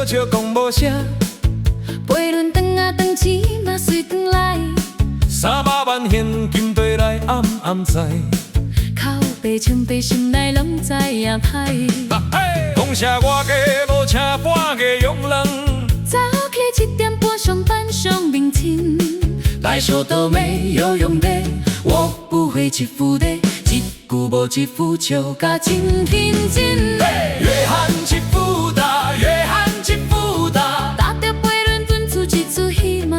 笑笑讲无声，飞轮转啊转钱嘛随转来， 300万现金回来暗暗知。靠背穿背心内拢知影歹。讲啥我家无请半个佣人，早起7点半上班上明清，来说都没有用的，我不会欺负的，一句无一句笑甲真天真。约翰欺负他，约翰欺负他，搭着飞轮转出一出戏码。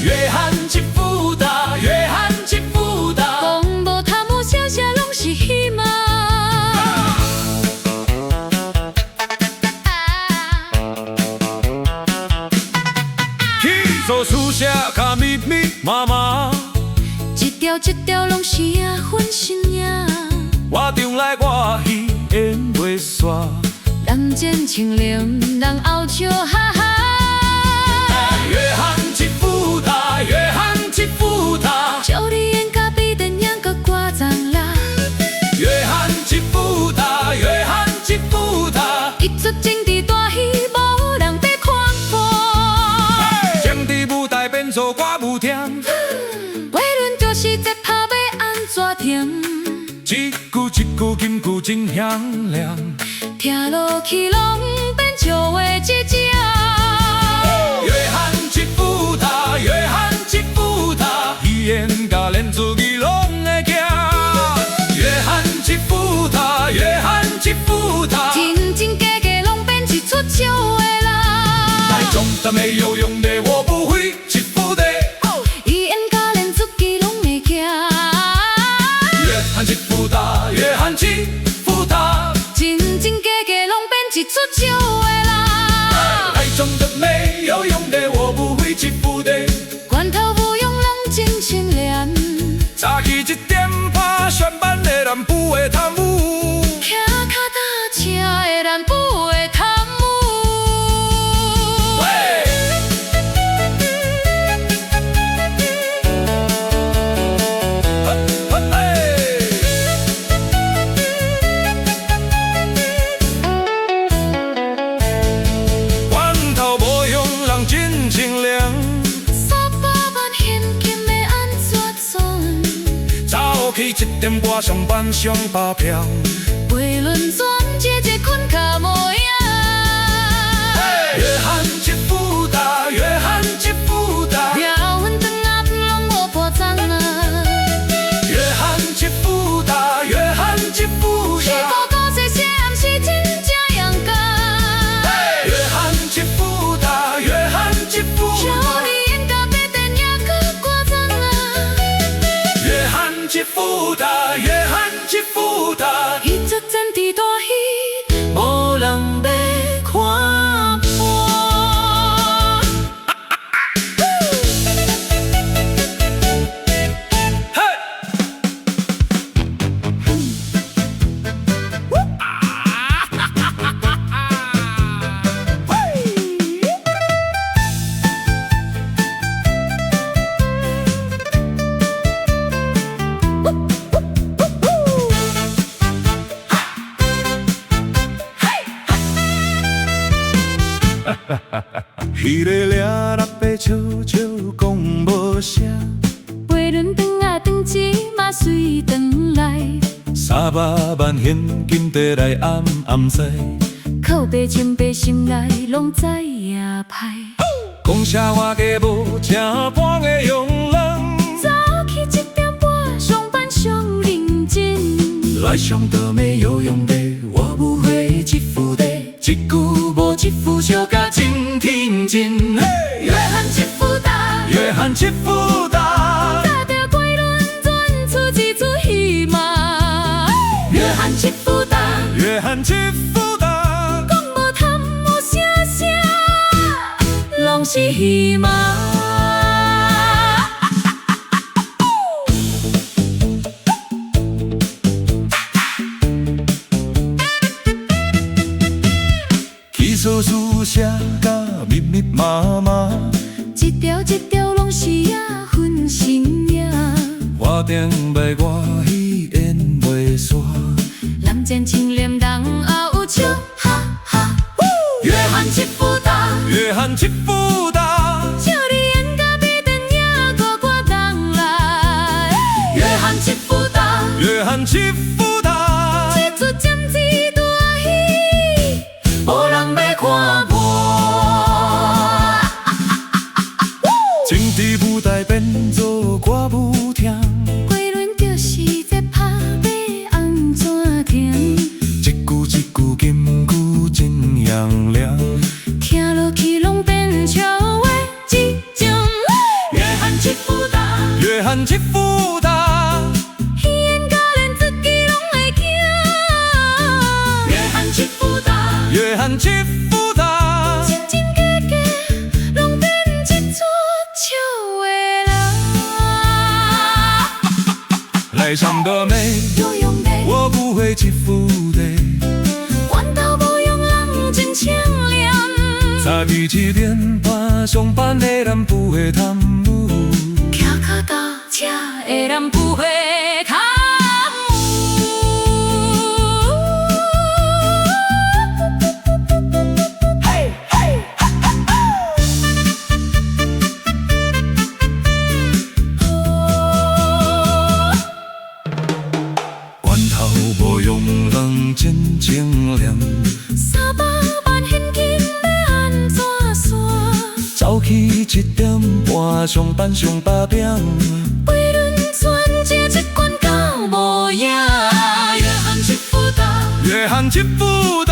约翰欺负他，约翰欺负他。讲无贪污小小拢是戏码。去做书写甲密密麻麻，一条一条拢是影分身影。我中来我去演袂煞。人间清廉，人后笑哈哈。约翰欺负他，约翰欺负他，叫你演甲比电影搁夸张啦。约翰欺负他，约翰欺负他，一出政治大戏，无人要看破。政治舞台变做歌舞厅，飞轮就是在拍要安怎停？一句一句金句真响亮，听落去拢变笑话一只。约翰欺负他，约翰欺负他，语言甲连字语拢会惊。约翰欺负他，约翰欺负他，真真假假拢变一出笑话啦。那种的没有用的，我不会欺负的。语言甲连字句拢会惊。约翰欺负他，约翰欺负他，真真假假拢变一出笑话啦。那种的没有用的，我不会欺负的。罐头不用人真清廉，早起1点半上班的人不会贪污，骑脚踏车的人不会贪污。罐头无用人真清廉300万现金要安怎赚？早起1点半上班上发票，飞轮转一个困卡模样。约翰欺负他，约翰欺负他，聊阮长啊拢无破绽啊。约翰欺负他，约翰欺负是他，高高细细暗是真正勇敢。约翰欺负他，约翰欺负叫他，你演甲比电影搁夸张啊。约翰欺负他，约翰欺负他，一出政治大戏，无人要看破。迄个抓六白笑笑讲无声，飞轮转啊转钱嘛随转来， 300万现金回来暗暗知。靠背穿背心内拢知影歹。讲啥我家无请半个佣人，早起7点半上班上认真，来上都没有用的，我不会欺负的，一句无一句笑甲真天真。约翰欺负他，约翰欺负他，搭着飞轮转出一出戏码。约翰欺负他，约翰欺负他，讲无贪污啥啥，拢是戏码。起诉书写甲密密麻麻，一条一条拢是影分身影。我定袂我去演袂煞。人间清廉人后有笑哈哈。约翰一夫大，少年甲美电影五挂人来，约翰一夫大，约翰一夫大，这出占子大戏，无人要看破。情伫舞台变做歌舞厅，归轮就是在拍马，安怎停？一句一句金句真响亮。听落去拢变笑话一种。约翰一夫大，约翰一夫大，戏演甲连自己拢会惊。约翰一夫大，约翰一夫大，真真假假拢变一出笑话啦。来上个妹，有用的，我不会一夫的。管头无用人真清廉。早起7点半上班的南部的摊母，骑脚踏车的南部的脚罐头无用人真清廉。 300万现金要安怎算？早起7点半上班上8点，飞轮船这一关到无影。约翰一夫大，约翰一夫